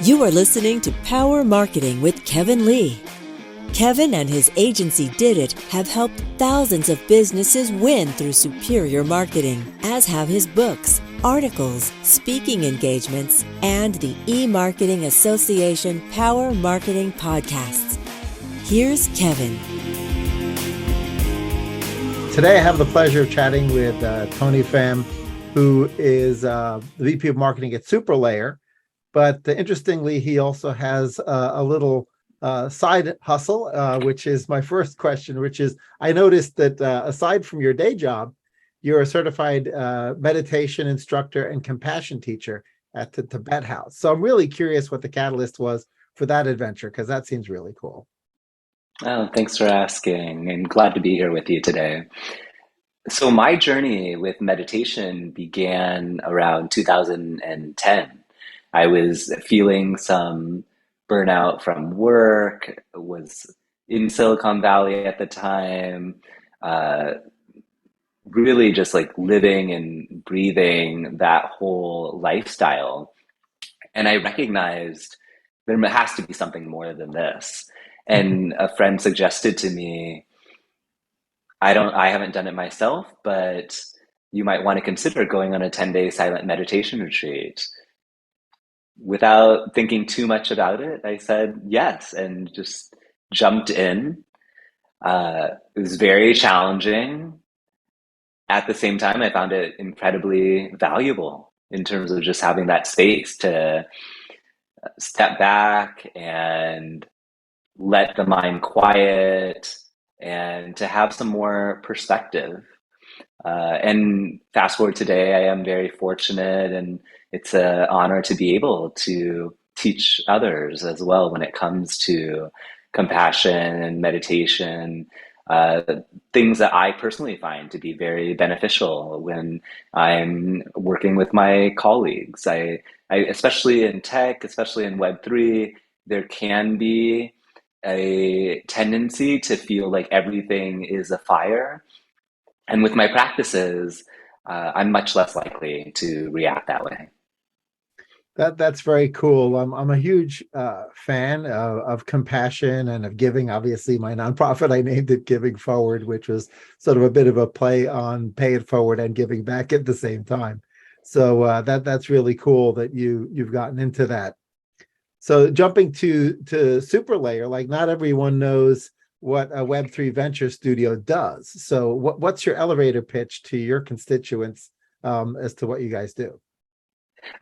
You are listening to Power Marketing with Kevin Lee. Kevin and his agency Did It have helped thousands of businesses win through superior marketing, as have his books, articles, speaking engagements, and the E-Marketing Association Power Marketing podcasts. Here's Kevin. Today I have the pleasure of chatting with Tony Pham, who is the VP of Marketing at SuperLayer. But interestingly, he also has a little side hustle, which is my first question, which is, I noticed that aside from your day job, you're a certified meditation instructor and compassion teacher at the Tibet House. So I'm really curious what the catalyst was for that adventure, because that seems really cool. Oh, thanks for asking, and glad to be here with you today. So my journey with meditation began around 2010. I was feeling some burnout from work, was in Silicon Valley at the time, uh, really just like living and breathing that whole lifestyle. And I recognized there has to be something more than this. And a friend suggested to me, I haven't done it myself, but you might want to consider going on a 10-day silent meditation retreat. Without thinking too much about it, I said yes and just jumped in. It was very challenging. At the same time, I found it incredibly valuable in terms of just having that space to step back and let the mind quiet and to have some more perspective. And fast forward today, I am very fortunate, and it's an honor to be able to teach others as well when it comes to compassion and meditation, uh, things that I personally find to be very beneficial when I'm working with my colleagues. I especially in tech, especially in Web3, there can be a tendency to feel like everything is a fire, and with my practices, I'm much less likely to react that way. That's very cool. I'm a huge fan of compassion and of giving. Obviously, my nonprofit, I named it Giving Forward, which was sort of a bit of a play on pay it forward and giving back at the same time. So that's really cool that you've gotten into that. So jumping to SuperLayer, like not everyone knows what a Web3 venture studio does. So what's your elevator pitch to your constituents as to what you guys do?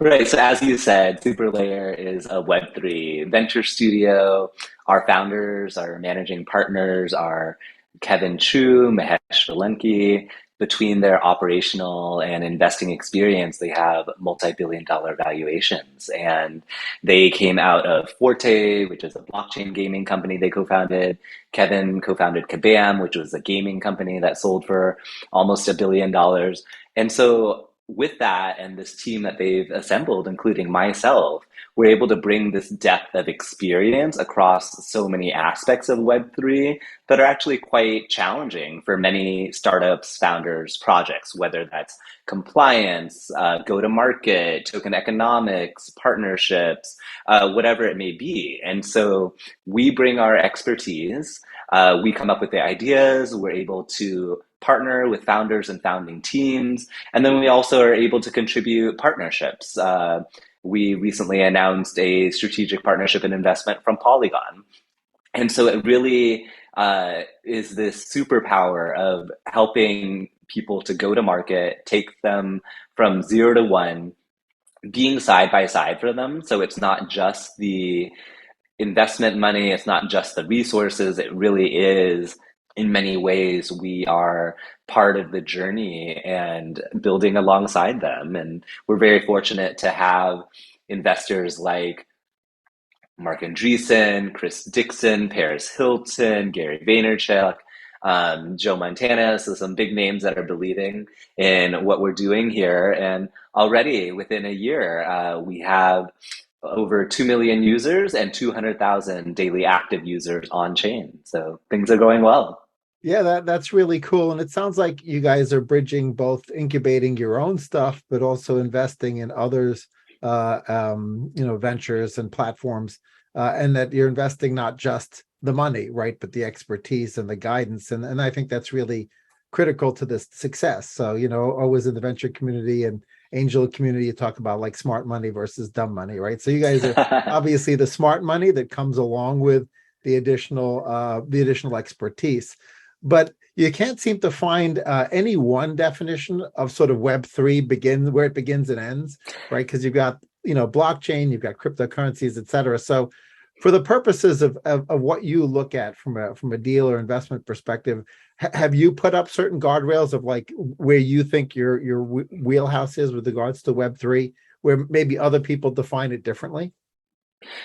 Right. So as you said, SuperLayer is a Web3 venture studio. Our founders, our managing partners are Kevin Chu, Mahesh Valenki. Between their operational and investing experience, they have multi-billion dollar valuations. And they came out of Forte, which is a blockchain gaming company they co-founded. Kevin co-founded Kabam, which was a gaming company that sold for almost $1 billion. And so with that and this team that they've assembled, including myself, we're able to bring this depth of experience across so many aspects of Web3 that are actually quite challenging for many startups, founders, projects, whether that's compliance, go to market, token economics, partnerships, whatever it may be. And so we bring our expertise, we come up with the ideas, we're able to partner with founders and founding teams. And then we also are able to contribute partnerships. We recently announced a strategic partnership and investment from Polygon. And so it really is this superpower of helping people to go to market, take them from 0 to 1, being side by side for them. So it's not just the investment money, it's not just the resources, it really is, in many ways, we are part of the journey and building alongside them. And we're very fortunate to have investors like Mark Andreessen, Chris Dixon, Paris Hilton, Gary Vaynerchuk, Joe Montana. So some big names that are believing in what we're doing here. And already within a year, we have over 2 million users and 200,000 daily active users on chain. So things are going well. Yeah, that's really cool. And it sounds like you guys are bridging both incubating your own stuff, but also investing in others ventures and platforms, and that you're investing not just the money, right, but the expertise and the guidance, and I think that's really critical to this success. So, always in the venture community and angel community, you talk about like smart money versus dumb money, right? So you guys are obviously the smart money that comes along with the additional expertise, but you can't seem to find any one definition of sort of Web3 begins where it begins and ends, right? Because you've got blockchain, you've got cryptocurrencies, et cetera. So for the purposes of what you look at from a deal or investment perspective, have you put up certain guardrails of like where you think your wheelhouse is with regards to Web3, where maybe other people define it differently?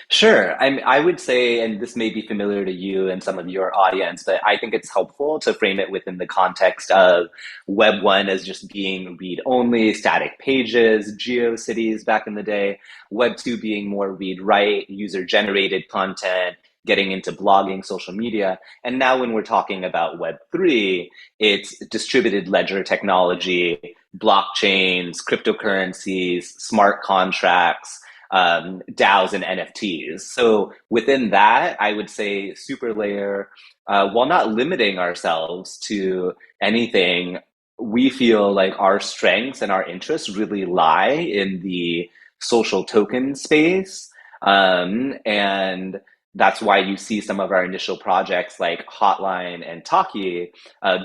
Sure. I would say, and this may be familiar to you and some of your audience, but I think it's helpful to frame it within the context of Web 1 as just being read only, static pages, GeoCities back in the day, Web 2 being more read write, user generated content, getting into blogging, social media. And now when we're talking about Web 3, it's distributed ledger technology, blockchains, cryptocurrencies, smart contracts, DAOs and NFTs. So within that, I would say super layer, while not limiting ourselves to anything, we feel like our strengths and our interests really lie in the social token space. And that's why you see some of our initial projects like Hotline and Talkie.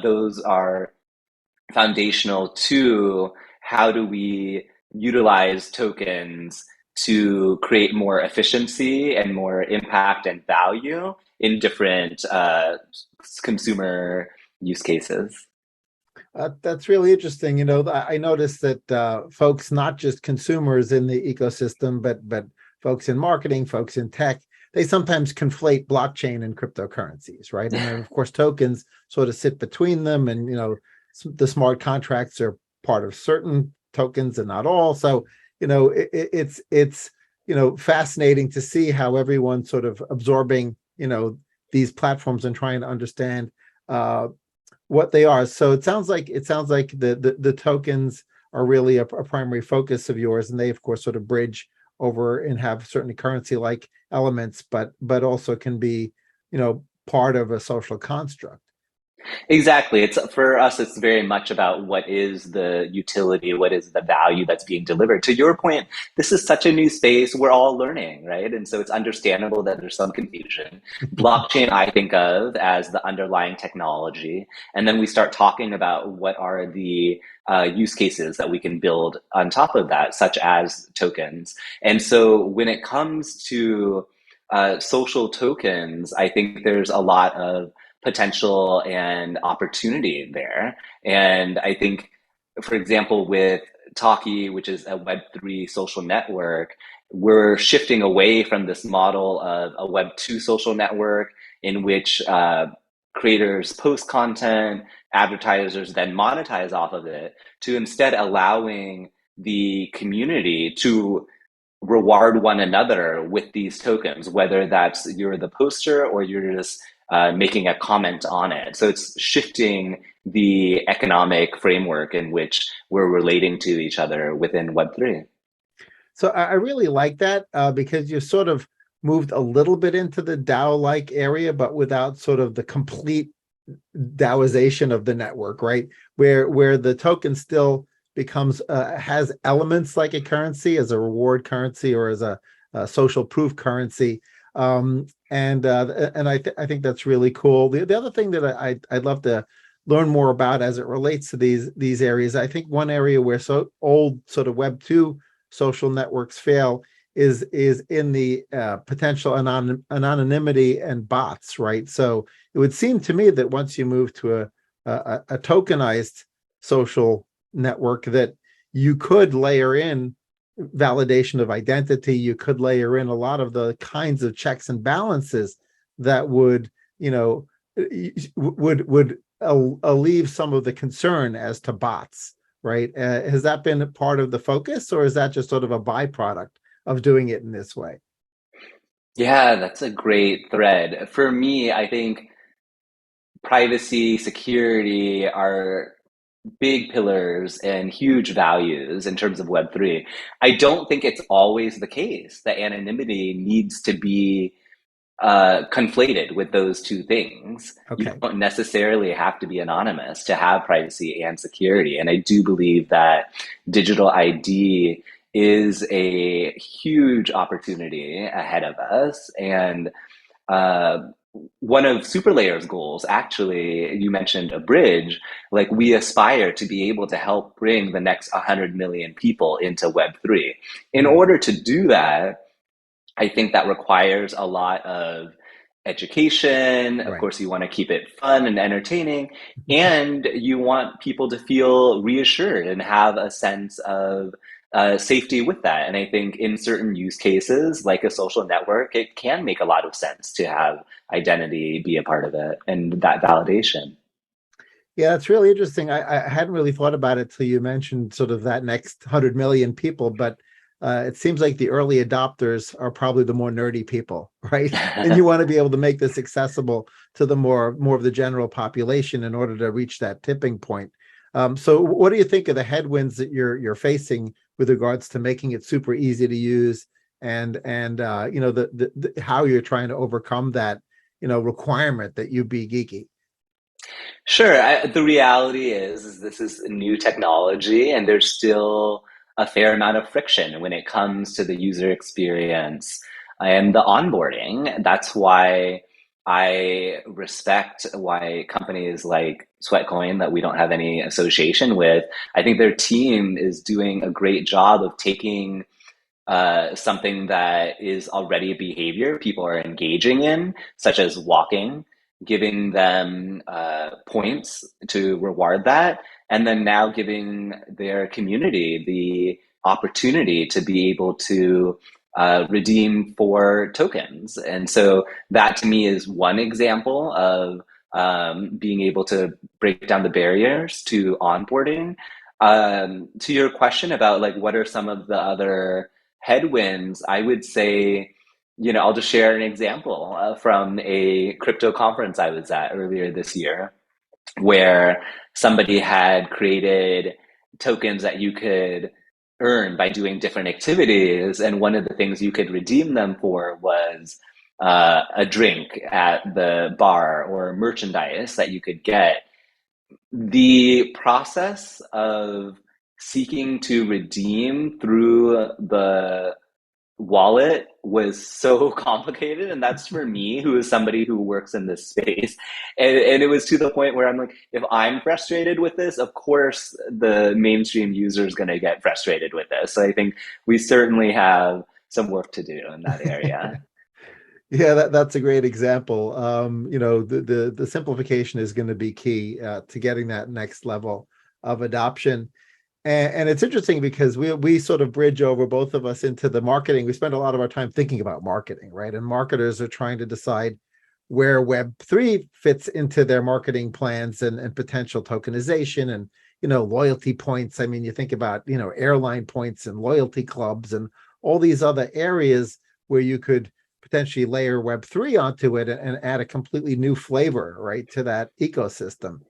Those are foundational to how do we utilize tokens to create more efficiency and more impact and value in different consumer use cases. That's really interesting. I noticed that folks, not just consumers in the ecosystem, but folks in marketing, folks in tech, they sometimes conflate blockchain and cryptocurrencies, right? And then, of course, tokens sort of sit between them, and the smart contracts are part of certain tokens and not all. So, it's fascinating to see how everyone's sort of absorbing these platforms and trying to understand what they are. So it sounds like the tokens are really a primary focus of yours, and they of course sort of bridge over and have certain currency like elements, but also can be part of a social construct. Exactly. It's for us, it's very much about what is the utility, what is the value that's being delivered. To your point, this is such a new space. We're all learning, right? And so it's understandable that there's some confusion. Blockchain, I think of as the underlying technology. And then we start talking about what are the use cases that we can build on top of that, such as tokens. And so when it comes to social tokens, I think there's a lot of potential and opportunity there. And I think, for example, with Talkie, which is a Web3 social network, we're shifting away from this model of a Web2 social network in which creators post content, advertisers then monetize off of it, to instead allowing the community to reward one another with these tokens, whether that's you're the poster or you're just making a comment on it. So it's shifting the economic framework in which we're relating to each other within Web3. So I really like that because you sort of moved a little bit into the DAO-like area, but without sort of the complete DAOization of the network, right? Where the token still becomes has elements like a currency, as a reward currency or as a social proof currency, and I think that's really cool. The other thing that I'd love to learn more about as it relates to these areas, I think one area where so old sort of Web2 social networks fail is in the potential anonymity and bots, right? So it would seem to me that once you move to a tokenized social network, that you could layer in validation of identity, you could layer in a lot of the kinds of checks and balances that would alleviate some of the concern as to bots, right? Has that been a part of the focus, or is that just sort of a byproduct of doing it in this way? Yeah, that's a great thread. For me, I think privacy, security are big pillars and huge values in terms of Web3. I don't think it's always the case that anonymity needs to be conflated with those two things. You Okay. don't necessarily have to be anonymous to have privacy and security. And I do believe that digital ID is a huge opportunity ahead of us. And uh, one of Superlayer's goals, actually, you mentioned a bridge, like we aspire to be able to help bring the next 100 million people into Web3. In Mhm. order to do that, I think that requires a lot of education. Of Right. course, you want to keep it fun and entertaining, and you want people to feel reassured and have a sense of safety with that. And I think in certain use cases, like a social network, it can make a lot of sense to have identity be a part of it and that validation. Yeah, it's really interesting. I hadn't really thought about it till you mentioned sort of that next 100 million people, but it seems like the early adopters are probably the more nerdy people, right? And you want to be able to make this accessible to the more of the general population in order to reach that tipping point. So, what do you think of the headwinds that you're facing with regards to making it super easy to use, and you know the how you're trying to overcome that requirement that you be geeky? Sure. The reality is this is new technology, and there's still a fair amount of friction when it comes to the user experience and the onboarding. That's why I respect why companies like Sweatcoin, that we don't have any association with, I think their team is doing a great job of taking something that is already a behavior people are engaging in, such as walking, giving them points to reward that, and then now giving their community the opportunity to be able to redeem for tokens. And so that to me is one example of being able to break down the barriers to onboarding. To your question about like what are some of the other headwinds, I would say, I'll just share an example from a crypto conference I was at earlier this year, where somebody had created tokens that you could earn by doing different activities. And one of the things you could redeem them for was a drink at the bar or merchandise that you could get. The process of seeking to redeem through the wallet was so complicated, and that's for me, who is somebody who works in this space. And it was to the point where I'm like, if I'm frustrated with this, of course the mainstream user is going to get frustrated with this. So I think we certainly have some work to do in that area. Yeah, that's a great example. The simplification is going to be key to getting that next level of adoption. And it's interesting because we sort of bridge over, both of us, into the marketing. We spend a lot of our time thinking about marketing, right? And marketers are trying to decide where Web3 fits into their marketing plans and potential tokenization and loyalty points. I mean, you think about airline points and loyalty clubs and all these other areas where you could potentially layer Web3 onto it and add a completely new flavor, right, to that ecosystem.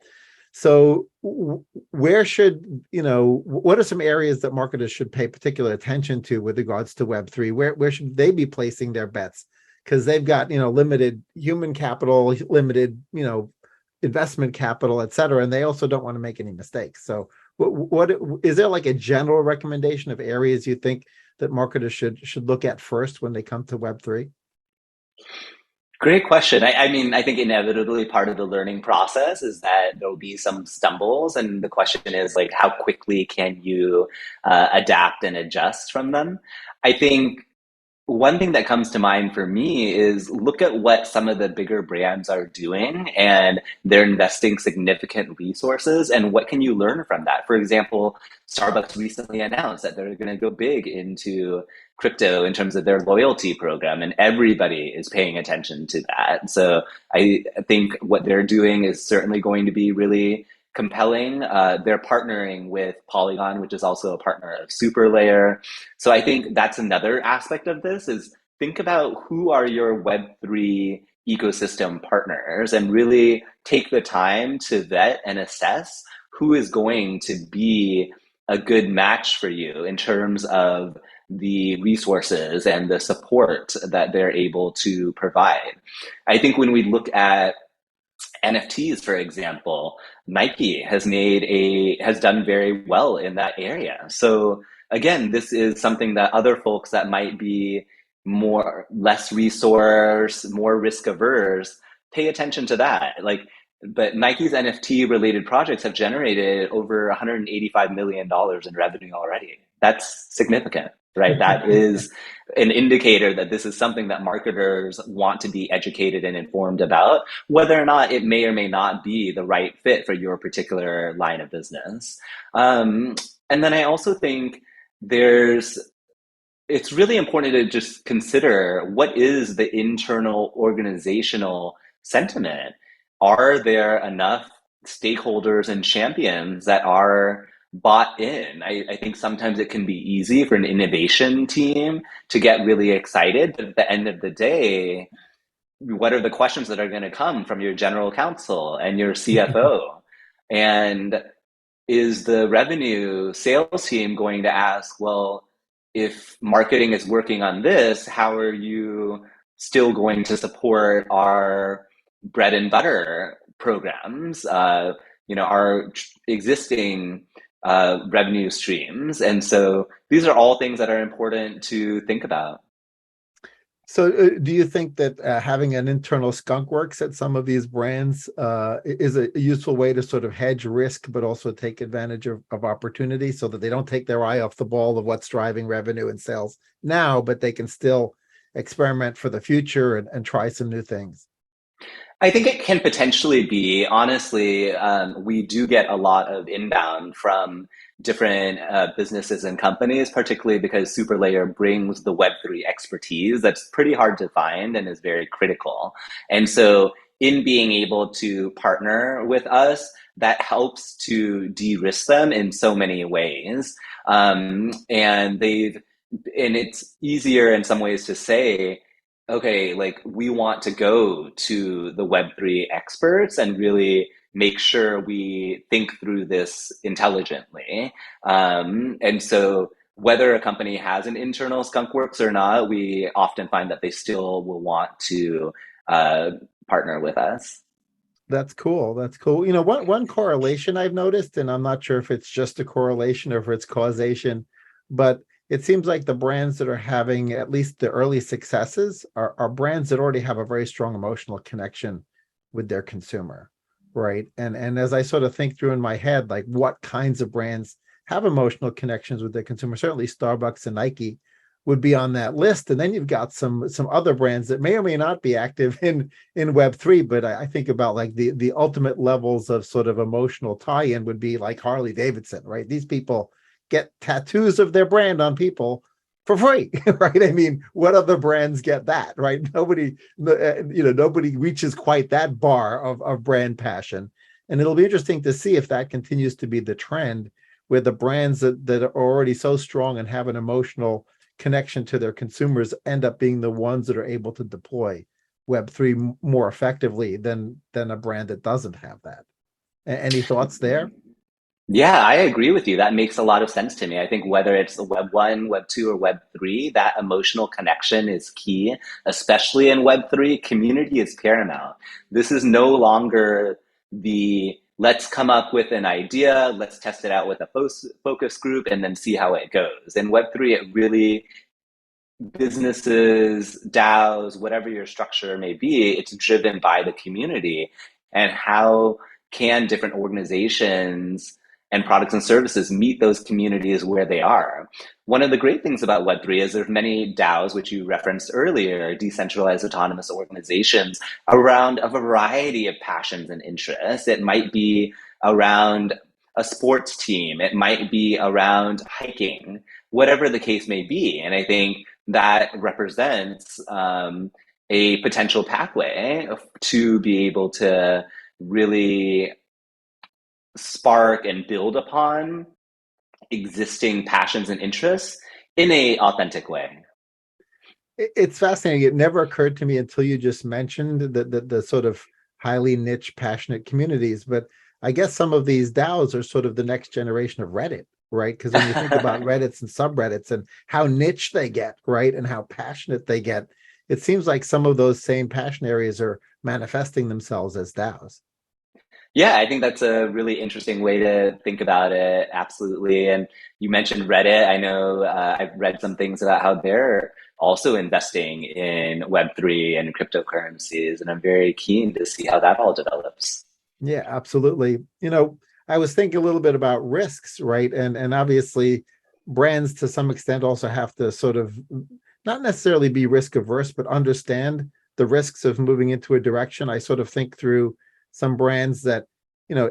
So where should, what are some areas that marketers should pay particular attention to with regards to Web3? Where should they be placing their bets? Because they've got, limited human capital, limited, investment capital, et cetera, and they also don't want to make any mistakes. So what is there, like a general recommendation of areas you think that marketers should look at first when they come to Web3? Great question. I mean, I think inevitably part of the learning process is that there'll be some stumbles, and the question is like, how quickly can you adapt and adjust from them? I think one thing that comes to mind for me is look at what some of the bigger brands are doing, and they're investing significant resources, and what can you learn from that? For example, Starbucks recently announced that they're going to go big into crypto in terms of their loyalty program, and everybody is paying attention to that. So I think what they're doing is certainly going to be really compelling. They're partnering with Polygon, which is also a partner of Superlayer. So I think that's another aspect of this is think about who are your Web3 ecosystem partners and really take the time to vet and assess who is going to be a good match for you in terms of the resources and the support that they're able to provide. I think when we look at NFTs, for example, Nike has done very well in that area. So again, this is something that other folks that might be less resource, more risk averse, pay attention to that. But Nike's NFT related projects have generated over $185 million in revenue already. That's significant, right? That is an indicator that this is something that marketers want to be educated and informed about, whether or not it may or may not be the right fit for your particular line of business. And then I also think it's really important to just consider what is the internal organizational sentiment. Are there enough stakeholders and champions that are bought in? I think sometimes it can be easy for an innovation team to get really excited, but at the end of the day, what are the questions that are going to come from your general counsel and your CFO? And is the revenue sales team going to ask, well, if marketing is working on this, how are you still going to support our bread and butter programs, our existing revenue streams? And so these are all things that are important to think about. So do you think that having an internal skunk works at some of these brands is a useful way to sort of hedge risk, but also take advantage of opportunity so that they don't take their eye off the ball of what's driving revenue and sales now, but they can still experiment for the future and try some new things? I think it can potentially be. Honestly, we do get a lot of inbound from different businesses and companies, particularly because Superlayer brings the Web3 expertise that's pretty hard to find and is very critical. And so in being able to partner with us, that helps to de-risk them in so many ways. And it's easier in some ways to say, okay, like we want to go to the Web3 experts and really make sure we think through this intelligently. And so whether a company has an internal skunkworks or not, we often find that they still will want to partner with us. That's cool. That's cool. One correlation I've noticed, and I'm not sure if it's just a correlation or if it's causation, but it seems like the brands that are having at least the early successes are brands that already have a very strong emotional connection with their consumer, right? And as I sort of think through in my head, like what kinds of brands have emotional connections with their consumer, certainly Starbucks and Nike would be on that list. And then you've got some other brands that may or may not be active in Web3, but I think about like the ultimate levels of sort of emotional tie-in would be like Harley Davidson, right? These people get tattoos of their brand on people for free, right? I mean, what other brands get that, right? Nobody reaches quite that bar of brand passion. And it'll be interesting to see if that continues to be the trend, where the brands that are already so strong and have an emotional connection to their consumers end up being the ones that are able to deploy Web3 more effectively than a brand that doesn't have that. Any thoughts there? Yeah, I agree with you. That makes a lot of sense to me. I think whether it's the Web 1, Web 2, or Web 3, that emotional connection is key, especially in Web 3. Community is paramount. This is no longer the let's come up with an idea, let's test it out with a focus group, and then see how it goes. In Web 3, it really, businesses, DAOs, whatever your structure may be, it's driven by the community. And how can different organizations and products and services meet those communities where they are? One of the great things about Web3 is there's many DAOs, which you referenced earlier, decentralized autonomous organizations, around a variety of passions and interests. It might be around a sports team, it might be around hiking, whatever the case may be. And I think that represents a potential pathway to be able to really spark and build upon existing passions and interests in a authentic way. It's fascinating. It never occurred to me until you just mentioned the sort of highly niche, passionate communities. But I guess some of these DAOs are sort of the next generation of Reddit, right? Because when you think about Reddits and subreddits and how niche they get, right, and how passionate they get, it seems like some of those same passion areas are manifesting themselves as DAOs. Yeah, I think that's a really interesting way to think about it. Absolutely. And you mentioned Reddit. I know I've read some things about how they're also investing in Web3 and cryptocurrencies, and I'm very keen to see how that all develops. Yeah, absolutely. I was thinking a little bit about risks, right? And obviously brands to some extent also have to sort of not necessarily be risk averse, but understand the risks of moving into a direction. I sort of think through some brands that, you know,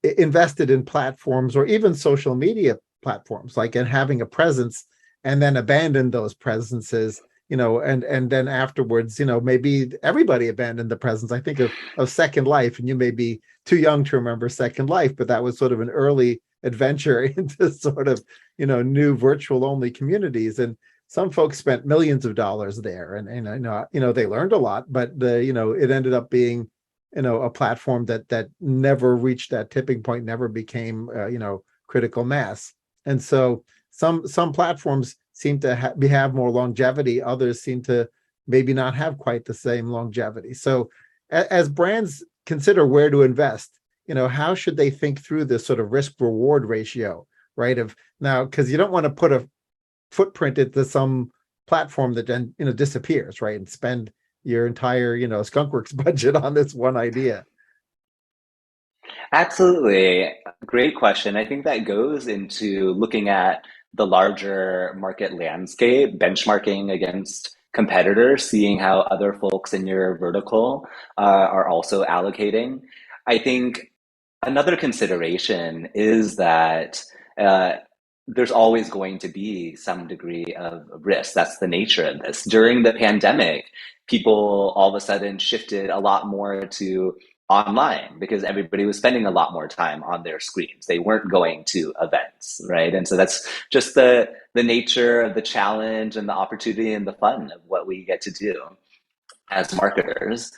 invested in platforms or even social media platforms, like in having a presence and then abandoned those presences, and then afterwards, maybe everybody abandoned the presence. I think of Second Life, and you may be too young to remember Second Life, but that was sort of an early adventure into sort of, new virtual only communities. And some folks spent millions of dollars there, and they learned a lot, but it ended up being a platform that never reached that tipping point, never became critical mass. And so some platforms seem to have more longevity, others seem to maybe not have quite the same longevity. So as brands consider where to invest, how should they think through this sort of risk reward ratio, right? Of now, because you don't want to put a footprint into some platform that then disappears, right, and spend your entire skunkworks budget on this one idea. Absolutely. Great question. I think that goes into looking at the larger market landscape, benchmarking against competitors, seeing how other folks in your vertical are also allocating. I think another consideration is that uh, there's always going to be some degree of risk. That's the nature of this. During the pandemic, people all of a sudden shifted a lot more to online because everybody was spending a lot more time on their screens. They weren't going to events, right? And so that's just the nature of the challenge and the opportunity and the fun of what we get to do as marketers.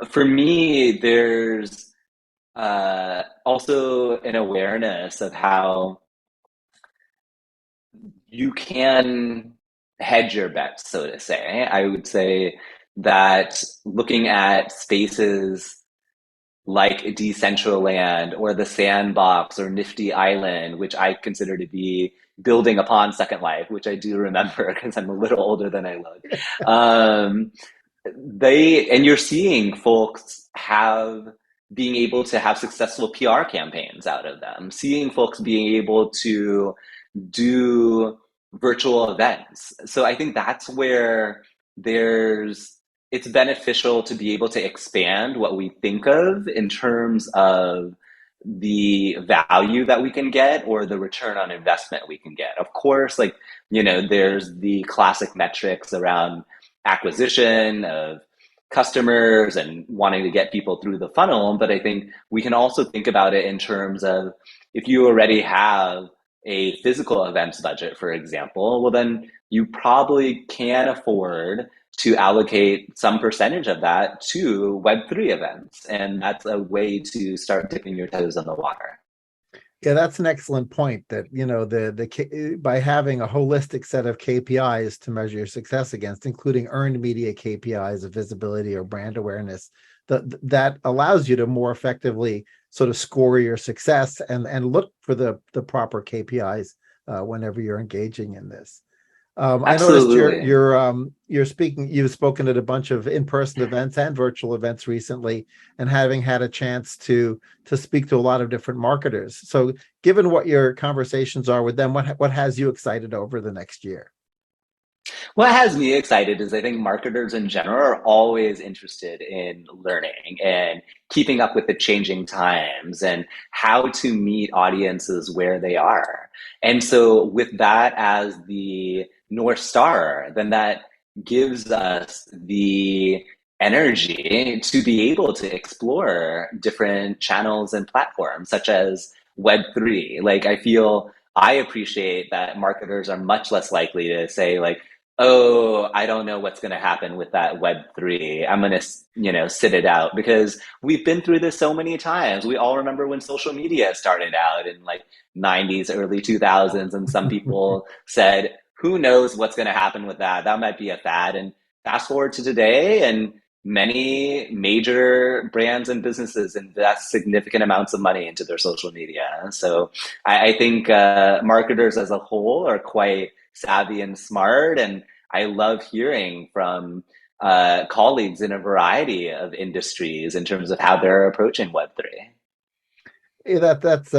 For me, there's also an awareness of how you can hedge your bets, so to say. I would say that looking at spaces like Decentraland or the Sandbox or Nifty Island, which I consider to be building upon Second Life, which I do remember because I'm a little older than I look. Um, and you're seeing folks being able to have successful PR campaigns out of them, seeing folks being able to do virtual events. So I think that's where it's beneficial to be able to expand what we think of in terms of the value that we can get or the return on investment we can get. Of course, there's the classic metrics around acquisition of customers and wanting to get people through the funnel. But I think we can also think about it in terms of if you already have a physical events budget, for example, well, then you probably can afford to allocate some percentage of that to Web3 events. And that's a way to start dipping your toes in the water. Yeah, that's an excellent point. That by having a holistic set of KPIs to measure your success against, including earned media KPIs of visibility or brand awareness, that allows you to more effectively sort of score your success and look for the proper KPIs whenever you're engaging in this. I noticed Absolutely. you've spoken at a bunch of in-person events and virtual events recently, and having had a chance to speak to a lot of different marketers. So given what your conversations are with them, what has you excited over the next year? What has me excited is I think marketers in general are always interested in learning and keeping up with the changing times and how to meet audiences where they are. And so, with that as the North Star, then that gives us the energy to be able to explore different channels and platforms, such as Web3. Like, I appreciate that marketers are much less likely to say, like, Oh, I don't know what's going to happen with that Web3. I'm going to, sit it out because we've been through this so many times. We all remember when social media started out in like 90s, early 2000s, and some people said, who knows what's going to happen with that? That might be a fad. And fast forward to today, and many major brands and businesses invest significant amounts of money into their social media. So I think marketers as a whole are quite savvy and smart. And I love hearing from colleagues in a variety of industries in terms of how they're approaching Web3. Yeah, that's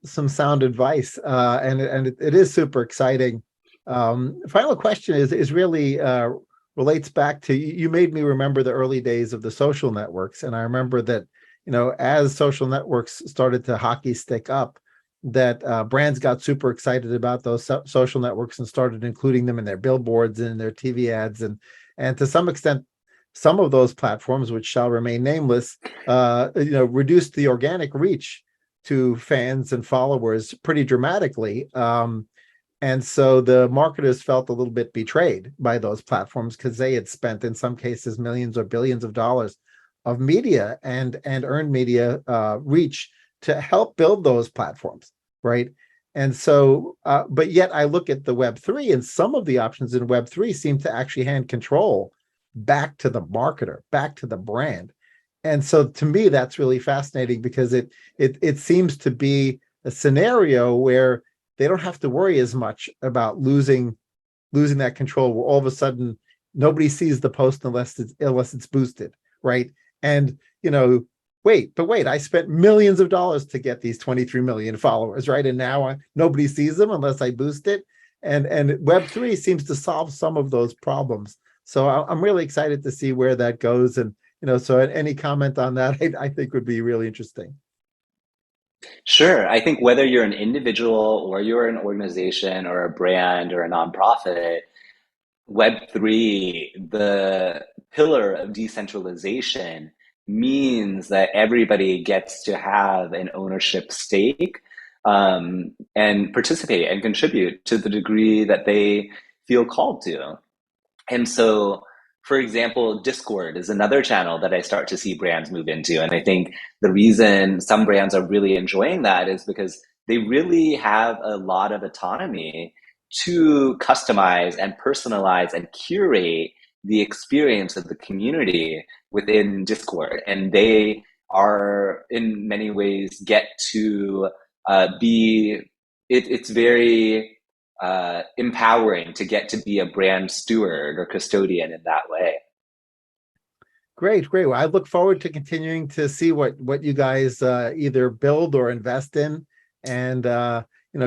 some sound advice, and it is super exciting. Final question is really relates back to, you made me remember the early days of the social networks, and I remember that as social networks started to hockey stick up, that brands got super excited about those social networks and started including them in their billboards and in their TV ads, and to some extent, some of those platforms, which shall remain nameless, reduced the organic reach to fans and followers pretty dramatically. And so the marketers felt a little bit betrayed by those platforms because they had spent, in some cases, millions or billions of dollars of media and earned media reach to help build those platforms, right? And so, but yet I look at the Web3, and some of the options in Web3 seem to actually hand control back to the marketer, back to the brand. And so to me, that's really fascinating because it seems to be a scenario where they don't have to worry as much about losing that control, where all of a sudden nobody sees the post unless it's boosted, right? And wait, I spent millions of dollars to get these 23 million followers, right? And now nobody sees them unless I boost it. And Web3 seems to solve some of those problems. So I'm really excited to see where that goes. And, so any comment on that, I think would be really interesting. Sure. I think whether you're an individual or you're an organization or a brand or a nonprofit, Web3, the pillar of decentralization, means that everybody gets to have an ownership stake, and participate and contribute to the degree that they feel called to. And so, for example, Discord is another channel that I start to see brands move into. And I think the reason some brands are really enjoying that is because they really have a lot of autonomy to customize and personalize and curate the experience of the community within Discord. And they are, in many ways, get to it's very empowering to get to be a brand steward or custodian in that way. Great. Well, I look forward to continuing to see what you guys either build or invest in, and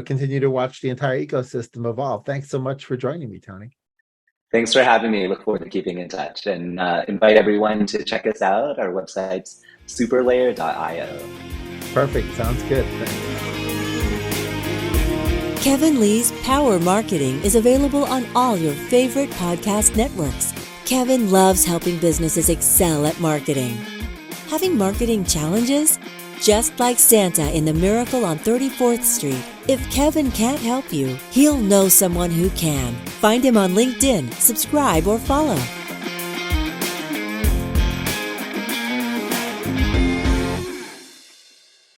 continue to watch the entire ecosystem evolve. Thanks so much for joining me, Tony. Thanks for having me. Look forward to keeping in touch, and invite everyone to check us out. Our website's superlayer.io. Perfect. Sounds good. Thanks. Kevin Lee's Power Marketing is available on all your favorite podcast networks. Kevin loves helping businesses excel at marketing. Having marketing challenges? Just like Santa in The Miracle on 34th Street, if Kevin can't help you, he'll know someone who can. Find him on LinkedIn, subscribe, or follow.